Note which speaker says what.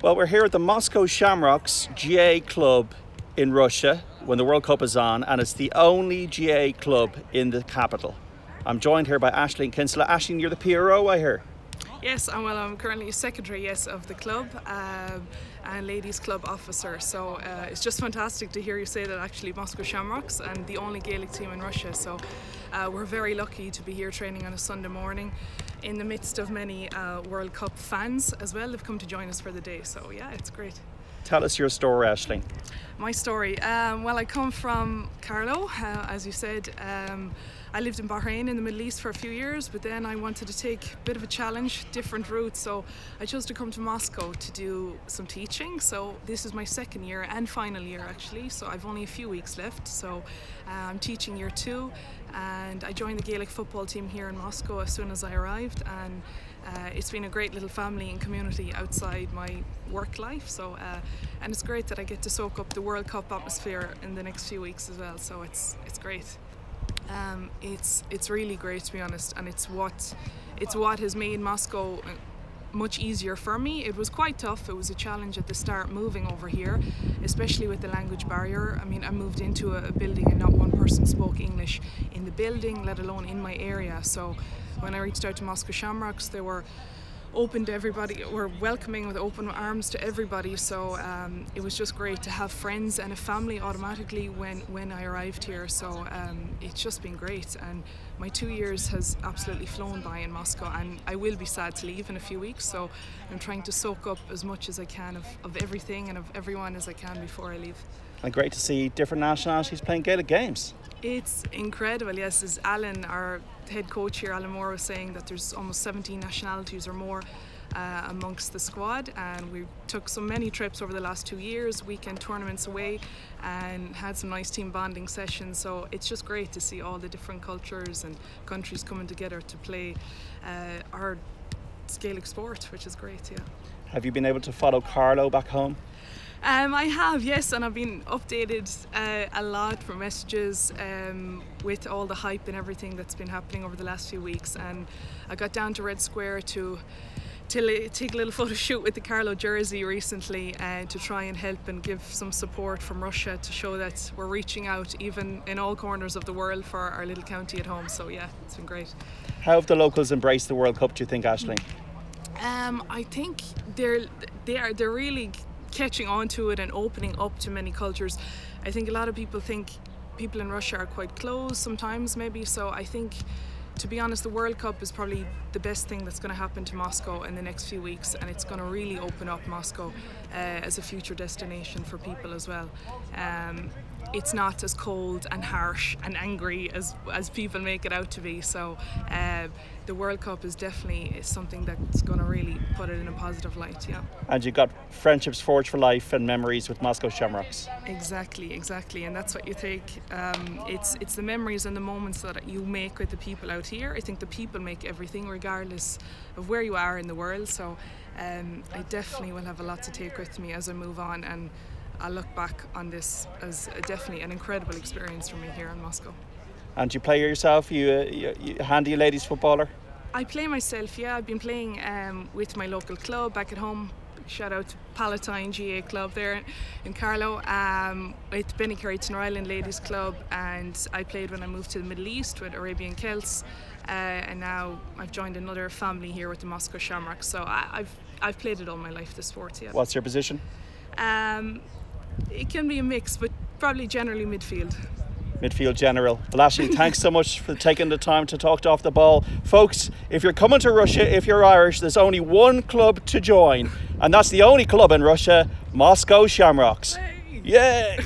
Speaker 1: Well, we're here at the Moscow Shamrocks GA club in Russia when the World Cup is on, and it's the only GA club in the capital. I'm joined here by Aislings Kinsella. Aislings, you're the PRO, I hear.
Speaker 2: Yes, I'm currently secretary, of the club and ladies club officer. So it's just fantastic to hear you say that actually Moscow Shamrocks and the only Gaelic team in Russia. So we're very lucky to be here training on a Sunday morning in the midst of many World Cup fans as well. They've come to join us for the day. So yeah, it's great.
Speaker 1: Tell us your story, Aislings.
Speaker 2: My story. Well, I come from Carlow, as you said. I lived in Bahrain in the Middle East for a few years, but then I wanted to take a bit of a challenge, different route, so I chose to come to Moscow to do some teaching. So this is my second year and final year actually, so I've only a few weeks left. So I'm teaching year 2, and I joined the Gaelic football team here in Moscow as soon as I arrived, and it's been a great little family and community outside my work life. So and it's great that I get to soak up the World Cup atmosphere in the next few weeks as well, so it's great. It's really great, to be honest, and it's what has made Moscow much easier for me. It was quite tough. It was a challenge at the start moving over here, especially with the language barrier. I mean, I moved into a building and not one person spoke English in the building, let alone in my area. So when I reached out to Moscow Shamrocks, they were open to everybody, were welcoming with open arms to everybody. So it was just great to have friends and a family automatically when I arrived here. So it's just been great, and my 2 years has absolutely flown by in Moscow, and I will be sad to leave in a few weeks. So I'm trying to soak up as much as I can of everything and of everyone as I can before I leave.
Speaker 1: And great to see different nationalities playing Gaelic games.
Speaker 2: It's incredible, yes. As Alan, our head coach here, Alan Moore, was saying that there's almost 17 nationalities or more amongst the squad, and we took so many trips over the last 2 years, weekend tournaments away, and had some nice team bonding sessions. So it's just great to see all the different cultures and countries coming together to play our Gaelic sport, which is great, yeah.
Speaker 1: Have you been able to follow Carlow back home?
Speaker 2: I have, yes, and I've been updated a lot for messages with all the hype and everything that's been happening over the last few weeks. And I got down to Red Square to take a little photo shoot with the Carlow jersey recently, to try and help and give some support from Russia to show that we're reaching out even in all corners of the world for our little county at home. So yeah, it's been great.
Speaker 1: How have the locals embraced the World Cup, do you think, Aislings?
Speaker 2: I think they're really catching on to it and opening up to many cultures. I think a lot of people think people in Russia are quite closed sometimes, maybe. So I think, to be honest, the World Cup is probably the best thing that's going to happen to Moscow in the next few weeks, and it's going to really open up Moscow as a future destination for people as well. It's not as cold and harsh and angry as people make it out to be. So the World Cup is definitely something that's going to really put it in a positive light, yeah.
Speaker 1: And you've got friendships forged for life and memories with Moscow Shamrocks.
Speaker 2: Exactly, and that's what you take. It's the memories and the moments that you make with the people out here. I think the people make everything, regardless of where you are in the world. So I definitely will have a lot to take with me as I move on, and I'll look back on this as definitely an incredible experience for me here in Moscow. And
Speaker 1: you play yourself? You a handy ladies footballer?
Speaker 2: I play myself, yeah. I've been playing with my local club back at home. Shout out to Palatine GA club there in Carlow, with Bennykerry Ireland Ladies Club, and I played when I moved to the Middle East with Arabian Celts, and now I've joined another family here with the Moscow Shamrocks. So I've played it all my life, the sport, yeah.
Speaker 1: What's your position?
Speaker 2: It can be a mix, but probably generally midfield.
Speaker 1: Midfield general. Well, Aislings, thanks so much for taking the time to talk to Off the Ball. Folks, if you're coming to Russia, if you're Irish, there's only one club to join, and that's the only club in Russia, Moscow Shamrocks.
Speaker 2: Hey.
Speaker 1: Yay!